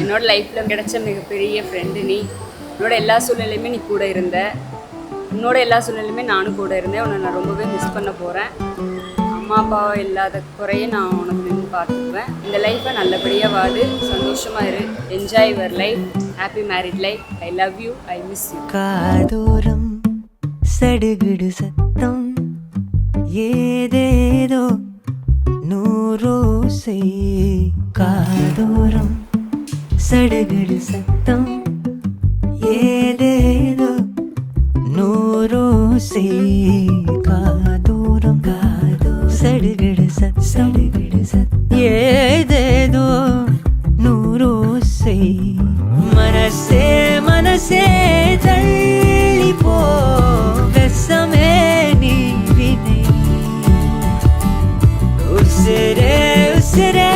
என்னோட லைஃப்பில் கிடைச்ச மிகப்பெரிய ஃப்ரெண்டு நீ. என்னோட எல்லா சூழ்நிலையுமே நீ கூட இருந்த. என்னோட எல்லா சூழ்நிலையுமே நானும் கூட இருந்தேன். உன்னை நான் ரொம்பவே மிஸ் பண்ண போகிறேன். அம்மா அப்பாவை இல்லாத குறைய நான் உனக்கு நின்று பார்த்துக்குவேன். இந்த லைஃப்பை நல்லபடியாக வாடு, சந்தோஷமாக இரு, enjoy your life, happy married life. I love you, I miss you. காதோரம் சடுகுடு சத்தம் ஏதேதோ நூரோசை. காதோரம் சடுகுடு சத்தம் ஏதேதோ நூரோசை. காதோரம் சடுகுடு சடுகுடு சத்தம் ஏதேதோ நூரோசை. மனசே மனசே தள்ளி போ, ரசமே நீ வினை. உசிரே உசிரே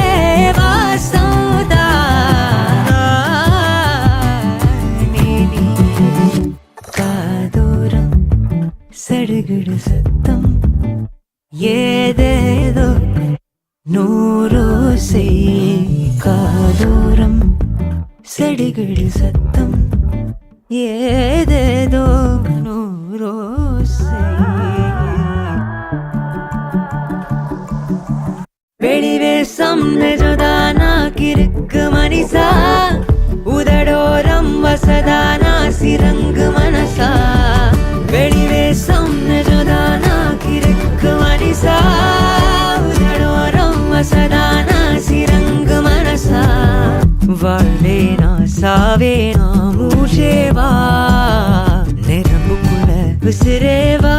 வாசோதா காதோரம் சடுகுடு சத்தம் ஏதேதோ நூரோசை. காதோரம் சடுகுடு சத்தம் ஏதேதோ நூரோசை. வெளிவேசம் நெஜதானா கிறுக்கு மனிசா, உதடோரம் வசதானா சிறங்கு மனசா. வெளிவேசம் நெஜதானா கிறுக்கு மனிசா, உதடோரம் வசதானா சிறங்கு மனசா. வாழ்வேனா சாவேனா மூஷேவா, நெருப்புக்குள்ள விசிறேவா.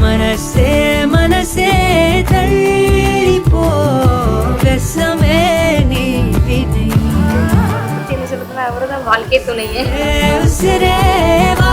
மனசே மனசே தள்ளி போ, ரசமே அவர்தான் வாழ்க்கை துணையே. உசிரே வா